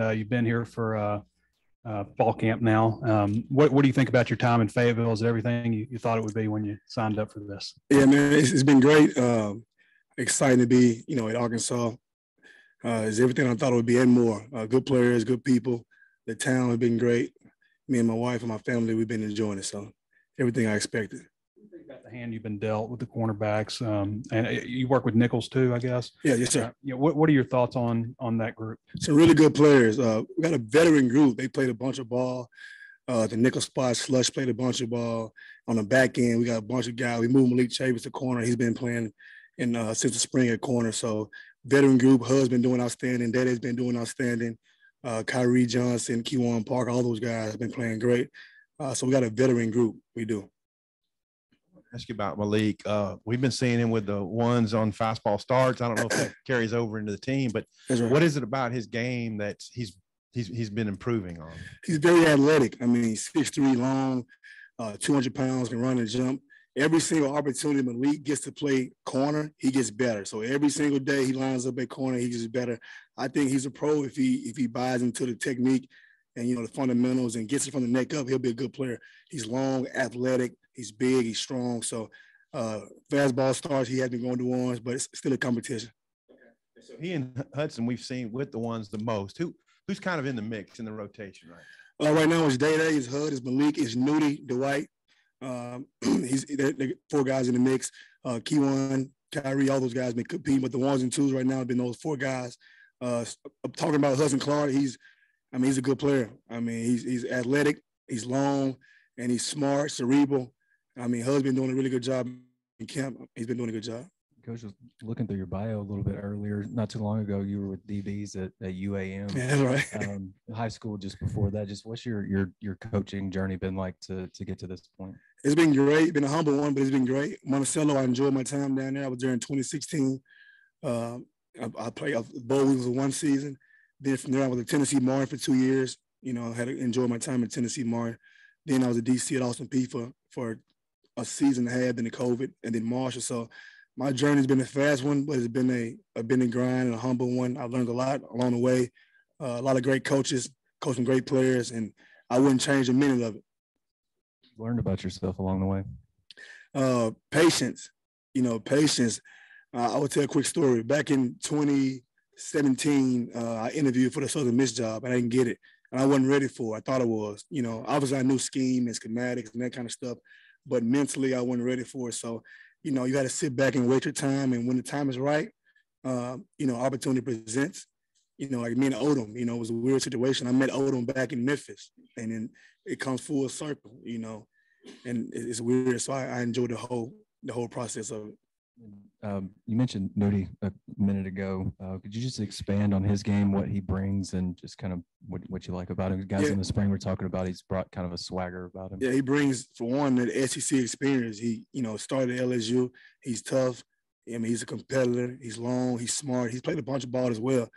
you've been here for fall camp now. What do you think about your time in Fayetteville? Is it everything you thought it would be when you signed up for this? Yeah, man, it's been great. Exciting to be, at Arkansas. It's everything I thought it would be and more. Good players, good people. The town has been great. Me and my wife and my family, we've been enjoying it. So everything I expected. About the hand you've been dealt with the cornerbacks, and you work with nickels too, I guess. Yeah, yes, sir. What are your thoughts on that group? Some really good players. We got a veteran group. They played a bunch of ball. The nickel spot, Slush played a bunch of ball. On the back end, we got a bunch of guys. We moved Malik Jackson to corner. He's been playing since the spring at corner. So veteran group. Hud's been doing outstanding. Daddy's been doing outstanding. Kyrie Johnson, Keywan Park, all those guys have been playing great. So we got a veteran group. We do. Ask you about Malik. We've been seeing him with the ones on fastball starts. I don't know if that carries over into the team, but right. What is it about his game that he's been improving on? He's very athletic. I mean, he's 6'3", long, 200 pounds, can run and jump. Every single opportunity Malik gets to play corner, he gets better. So every single day he lines up at corner, he gets better. I think he's a pro if he buys into the technique and, the fundamentals and gets it from the neck up, he'll be a good player. He's long, athletic, he's big, he's strong. So fastball starts, he has been going to ones, but it's still a competition. Okay. So he and Hudson we've seen with the ones the most. Who's kind of in the mix, in the rotation right now? Right now it's Day, it's Hud, it's Malik, it's Nudie, Dwight. They're four guys in the mix. Keywan, Kyrie, all those guys been competing, but the ones and twos right now have been those four guys. Talking about Hudson Clark, he's a good player. I mean, he's athletic, he's long, and he's smart, cerebral. I mean, Hud's been doing a really good job in camp. He's been doing a good job. Coach, was looking through your bio a little bit earlier. Not too long ago, you were with DBs at UAM. Yeah, that's right. High school just before that. Just what's your coaching journey been like to get to this point? It's been great. It's been a humble one, but it's been great. Monticello, I enjoyed my time down there. I was there in 2016. I played bowl was one season. Then from there, I was at Tennessee Martin for 2 years. I had to enjoy my time at Tennessee Martin. Then I was a DC at Austin Peay for a season and a half, then the COVID, and then Marshall. So my journey's been a fast one, but it's been a grind and a humble one. I've learned a lot along the way. A lot of great coaches, coaching great players, and I wouldn't change a minute of it. Learned about yourself along the way? Patience. Patience. I will tell a quick story. Back in 2017, I interviewed for the Southern Miss job, and I didn't get it. And I wasn't ready for it. I thought I was. Obviously I knew scheme and schematics and that kind of stuff, but mentally I wasn't ready for it. So, you got to sit back and wait your time. And when the time is right, opportunity presents. Like me and Odom, it was a weird situation. I met Odom back in Memphis, and then it comes full circle, and it's weird. So I enjoyed the whole process of it. You mentioned Nudie a minute ago. Could you just expand on his game, what he brings, and just kind of what you like about him? Guys in the spring we're talking about, he's brought kind of a swagger about him. Yeah, he brings, for one, the SEC experience. He, started at LSU. He's tough. I mean, he's a competitor. He's long. He's smart. He's played a bunch of ball as well.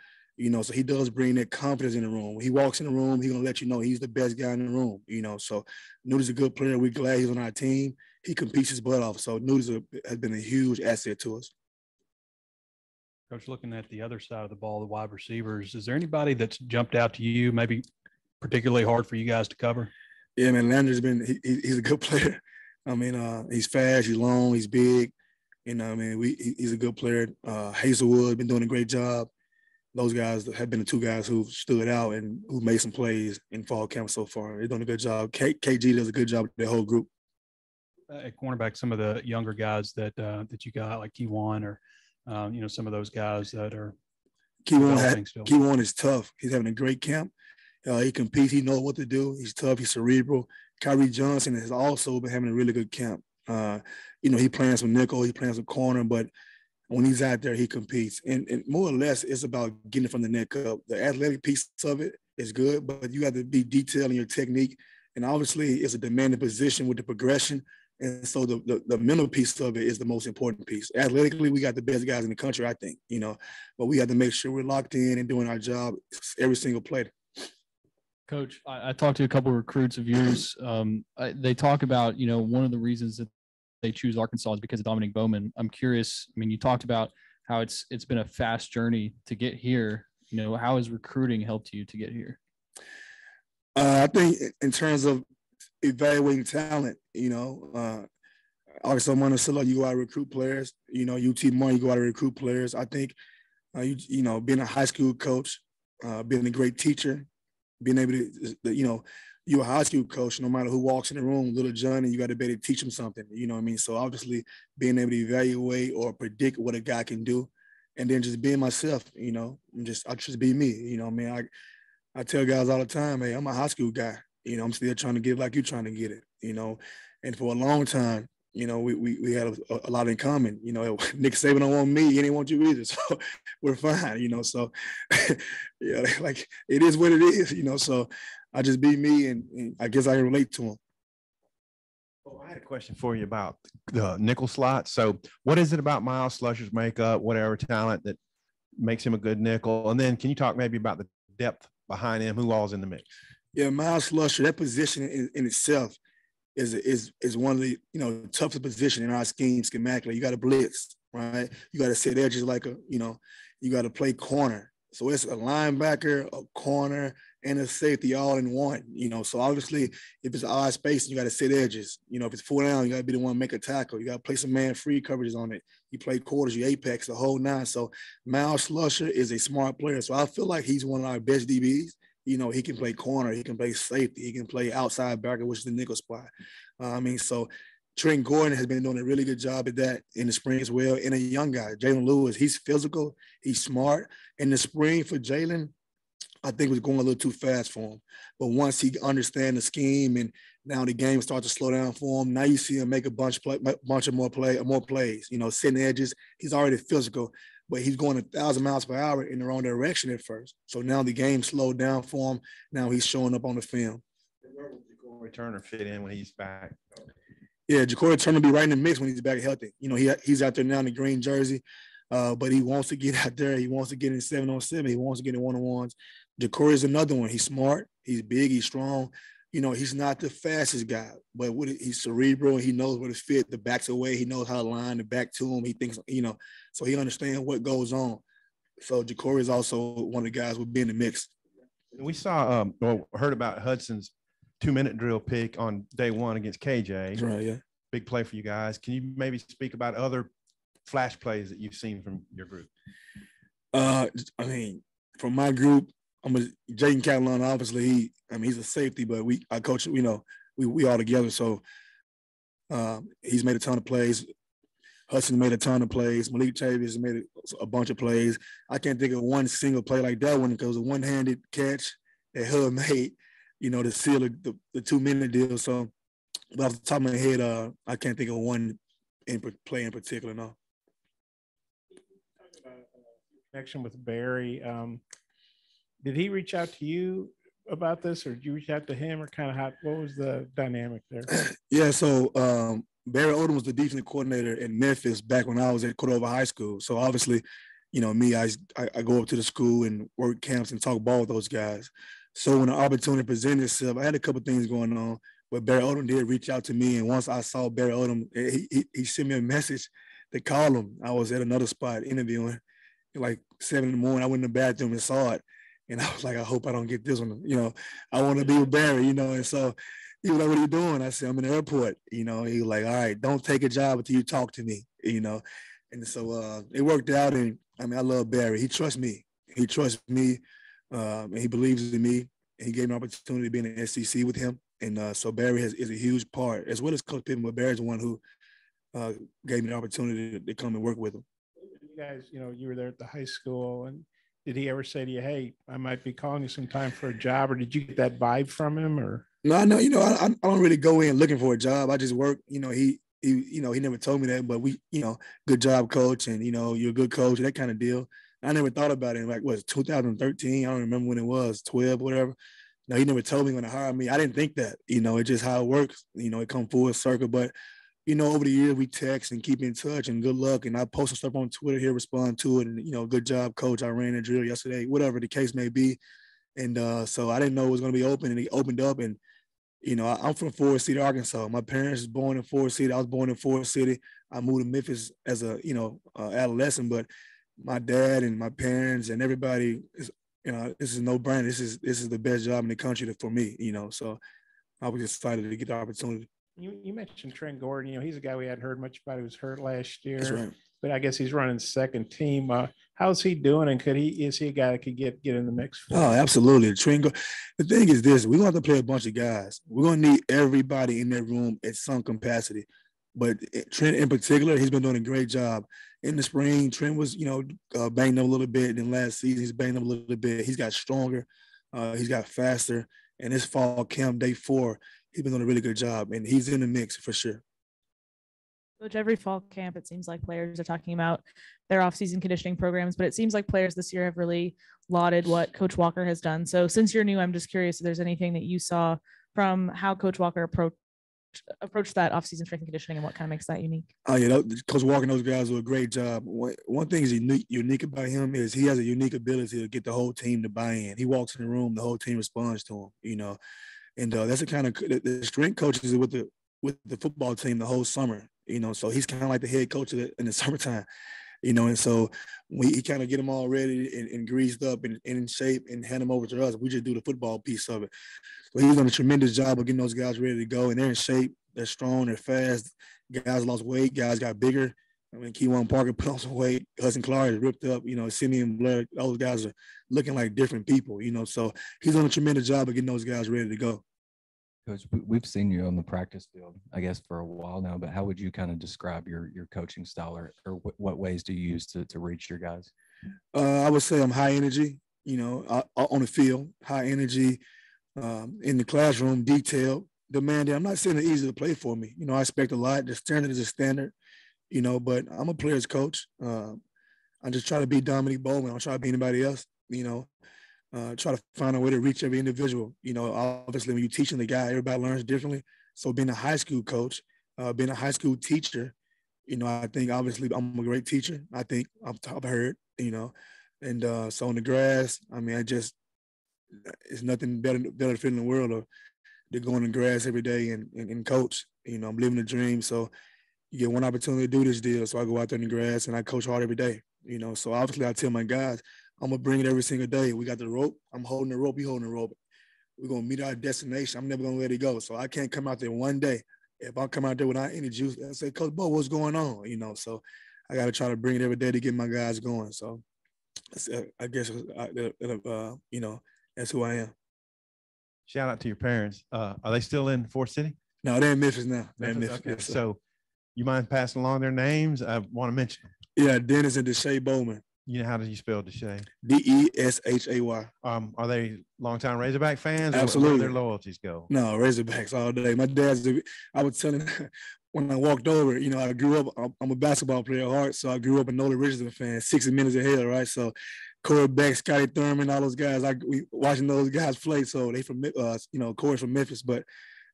So he does bring that confidence in the room. When he walks in the room, he's going to let you know he's the best guy in the room, So Nudie's a good player. We're glad he's on our team. He competes his butt off. So Nudie has been a huge asset to us. Coach, looking at the other side of the ball, the wide receivers, is there anybody that's jumped out to you, maybe particularly hard for you guys to cover? Yeah, man, Landry's he's a good player. I mean, he's fast, he's long, he's big. He's a good player. Hazelwood been doing a great job. Those guys have been the two guys who stood out and who made some plays in fall camp so far. They're doing a good job. KG does a good job with the whole group. At cornerback, some of the younger guys that you got, like Keywan or some of those guys that are Keywan is tough. He's having a great camp. He competes. He knows what to do. He's tough. He's cerebral. Kyrie Johnson has also been having a really good camp. He playing some nickel. He playing some corner, but when he's out there, he competes. And more or less, it's about getting it from the neck up. The athletic piece of it is good, but you have to be detailed in your technique. And obviously, it's a demanding position with the progression. And so the mental piece of it is the most important piece. Athletically, we got the best guys in the country, I think, but we have to make sure we're locked in and doing our job every single play. Coach, I talked to a couple of recruits of yours. They talk about, one of the reasons that they choose Arkansas is because of Dominique Bowman. I'm curious. I mean, you talked about how it's been a fast journey to get here. You know, how has recruiting helped you to get here? I think in terms of evaluating talent, Arkansas Monticello, you go out and recruit players. UT Martin, you go out and recruit players. I think, being a high school coach, being a great teacher, being able to, you're a high school coach, no matter who walks in the room, little Johnny, you got to be able to teach him something. You know what I mean? So obviously being able to evaluate or predict what a guy can do, and then just being myself, I just be me. I tell guys all the time, hey, I'm a high school guy. I'm still trying to get it like you're trying to get it, And for a long time, we had a lot in common. Nick Saban don't want me, he didn't want you either. So we're fine, So yeah, like it is what it is, So I just be me, and I guess I can relate to him. Well, I had a question for you about the nickel slot. So what is it about Miles Slusher's makeup, whatever talent that makes him a good nickel? And then can you talk maybe about the depth behind him, who all's in the mix? Yeah, Miles Slusher, that position in itself is one of the toughest position in our scheme schematically. You got to blitz, right? You got to set edges you got to play corner. So it's a linebacker, a corner, and a safety all in one. So obviously if it's odd space, you got to set edges. If it's 4 down, you got to be the one to make a tackle. You got to play some man-free coverages on it. You play quarters, you apex, the whole nine. So Miles Slusher is a smart player. So I feel like he's one of our best DBs. He can play corner, he can play safety, he can play outside backer, which is the nickel spot. So Trent Gordon has been doing a really good job at that in the spring as well. And a young guy, Jalen Lewis, he's physical, he's smart. In the spring for Jalen, I think it was going a little too fast for him. But once he understands the scheme and now the game starts to slow down for him, now you see him make a bunch of more plays, setting edges. He's already physical, but he's going 1,000 miles per hour in the wrong direction at first. So now the game slowed down for him. Now he's showing up on the film. Where will Ja'Cory Turner fit in when he's back? Yeah, Ja'Cory Turner will be right in the mix when he's back healthy. He's out there now in the green jersey, but he wants to get out there. He wants to get in 7-on-7. He wants to get in 1-on-1s. Ja'Cory is another one. He's smart. He's big. He's strong. He's not the fastest guy, but he's cerebral. He knows where to fit. The back's away. He knows how to line the back to him. He thinks, so he understands what goes on. So Ja'Cory is also one of the guys who will be in the mix. We saw, heard about Hudson's 2-minute drill pick on day one against KJ. That's right, yeah. Big play for you guys. Can you maybe speak about other flash plays that you've seen from your group? From my group, Jaden Catalan, obviously, he's a safety, but I coach, we all together. So he's made a ton of plays. Hudson made a ton of plays. Malik Jackson made a bunch of plays. I can't think of one single play like that one because it was a one-handed catch that Hud made, to seal the 2-minute deal. So off the top of my head, I can't think of one play in particular, no. Connection with Barry. Did he reach out to you about this, or did you reach out to him, or what was the dynamic there? Yeah, so Barry Odom was the defensive coordinator in Memphis back when I was at Cordova High School. So obviously, me, I go up to the school and work camps and talk ball with those guys. So when the opportunity presented itself, I had a couple of things going on, but Barry Odom did reach out to me. And once I saw Barry Odom, he sent me a message to call him. I was at another spot interviewing, like 7 in the morning. I went in the bathroom and saw it. And I was like, I hope I don't get this one. I want to be with Barry, And so he was like, what are you doing? I said, I'm in the airport. He was like, all right, don't take a job until you talk to me, And so it worked out. And I love Barry. He trusts me. And he believes in me. And he gave me an opportunity to be in the SEC with him. And so Barry is a huge part, as well as Coach Pittman, but Barry's the one who gave me the opportunity to come and work with him. You guys, you were there at the high school, and did he ever say to you, hey, I might be calling you sometime for a job, or did you get that vibe from him? Or no, I don't really go in looking for a job. I just work. He never told me that, but we, good job, coach, and you're a good coach, that kind of deal. I never thought about it. Like, what, 2013? I don't remember when it was, 12, whatever. No, he never told me when to hire me. I didn't think that. It's just how it works. It come full circle. But over the years we text and keep in touch, and good luck. And I post some stuff on Twitter, he'll respond to it. And, good job, coach. I ran a drill yesterday, whatever the case may be. And so I didn't know it was going to be open, and he opened up. And, I'm from Forest City, Arkansas. My parents was born in Forest City. I was born in Forest City. I moved to Memphis as a, adolescent. But, my dad and my parents and everybody is, this is no brainer. This is the best job in the country for me, so I was excited to get the opportunity. You mentioned Trent Gordon. He's a guy we hadn't heard much about. He was hurt last year. That's right. But I guess he's running second team. How's he doing? And is he a guy that could get in the mix? Oh, absolutely. The thing is this: we're going to have to play a bunch of guys. We're going to need everybody in that room at some capacity. But Trent in particular, he's been doing a great job. In the spring, Trent was, banged up a little bit. Then last season, he's banged up a little bit. He's got stronger. He's got faster. And this fall camp, day 4, he's been doing a really good job. And he's in the mix for sure. Coach, every fall camp, it seems like players are talking about their off-season conditioning programs, but it seems like players this year have really lauded what Coach Walker has done. So since you're new, I'm just curious if there's anything that you saw from how Coach Walker approach that off-season strength and conditioning and what kind of makes that unique. Oh, yeah, Coach Walker and those guys do a great job. One thing is unique about him is he has a unique ability to get the whole team to buy in. He walks in the room, the whole team responds to him, and that's the kind of the strength coaches with the football team the whole summer, so he's kind of like the head coach in the summertime, and so he kind of get them all ready and greased up and in shape and hand them over to us. We just do the football piece of it. So he's done a tremendous job of getting those guys ready to go, and they're in shape, they're strong, they're fast. Guys lost weight, guys got bigger. I mean, Keywan Parker put on some weight. Hudson Clark is ripped up. Simeon Blair, all those guys are looking like different people, so he's done a tremendous job of getting those guys ready to go. Coach, we've seen you on the practice field, I guess, for a while now, but how would you kind of describe your coaching style or what ways do you use to reach your guys? I would say I'm high energy, on the field, high energy, in the classroom, detailed, demanding. I'm not saying it's easy to play for me. I expect a lot. The standard is a standard, but I'm a player's coach. I just try to be Dominique Bowman. I don't try to be anybody else, try to find a way to reach every individual. Obviously, when you're teaching the guy, everybody learns differently. So being a high school coach, being a high school teacher, I think obviously I'm a great teacher. I think I've heard, and so on the grass, I mean, it's nothing better feeling in the world to go on the grass every day and coach. I'm living a dream. So you get one opportunity to do this deal. So I go out there in the grass and I coach hard every day, So obviously I tell my guys, I'm going to bring it every single day. We got the rope. I'm holding the rope. You holding the rope. We're going to meet our destination. I'm never going to let it go. So I can't come out there one day. If I come out there without any juice, I say, Coach Bo, what's going on? So I got to try to bring it every day to get my guys going. So I guess, that's who I am. Shout out to your parents. Are they still in Fort City? No, they're in Memphis now. They're in Memphis. Okay. Yes, so you mind passing along their names? I want to mention them. Yeah, Dennis and Deshae Bowman. How do you spell Deshae? Deshay. Are they longtime Razorback fans? Absolutely. Or where do their loyalties go? No, Razorbacks all day. My I was telling when I walked over, I grew up, I'm a basketball player at heart, so I grew up a Nolan Richardson fan, 60 Minutes of Hell, right? So Corey Beck, Scotty Thurman, all those guys, we watching those guys play. So they from, Corey's from Memphis, but,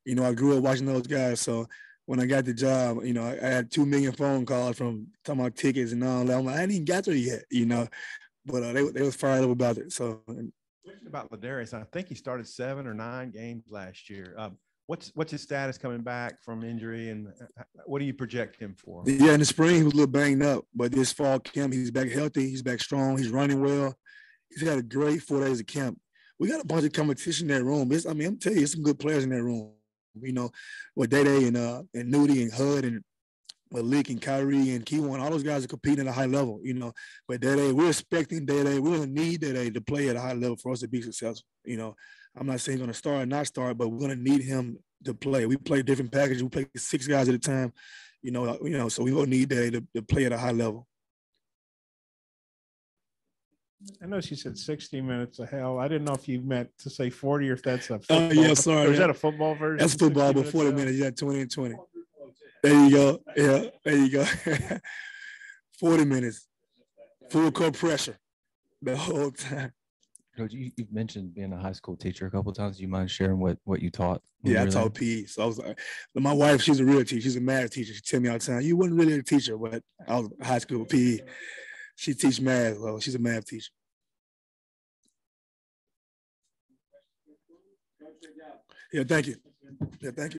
I grew up watching those guys. So when I got the job, I had 2 million phone calls from talking about tickets and all that. I'm like, I hadn't even got there yet, but they was fired up about it. So about Ladarius, I think he started 7 or 9 games last year. What's his status coming back from injury, and what do you project him for? Yeah, in the spring he was a little banged up, but this fall camp he's back healthy, he's back strong, he's running well. He's had a great 4 days of camp. We got a bunch of competition in that room. I'm telling you, there's some good players in that room. With Day-Day and Nudie and Hud and Malik and Kyrie and Keywan, all those guys are competing at a high level, But Day-Day, we're expecting Day-Day. We're going to need Day-Day to play at a high level for us to be successful, I'm not saying he's going to start or not start, but we're going to need him to play. We play different packages. We play 6 guys at a time, so we're going to need Day-Day to play at a high level. I know she said 60 minutes of hell. I didn't know if you meant to say 40 or if that's a football. Oh, yeah, sorry. Or is that a football version? That's football, but 40 minutes. You got 20 and 20. There you go. Yeah, there you go. 40 minutes. Full court pressure the whole time. Coach, you've mentioned being a high school teacher a couple of times. Do you mind sharing what you taught? Yeah, I taught PE. So I was like, my wife, she's a real teacher. She's a math teacher. She tell me all the time, you wasn't really a teacher, but I was high school PE. She teach math. Well, she's a math teacher. Yeah, thank you. Yeah, thank you.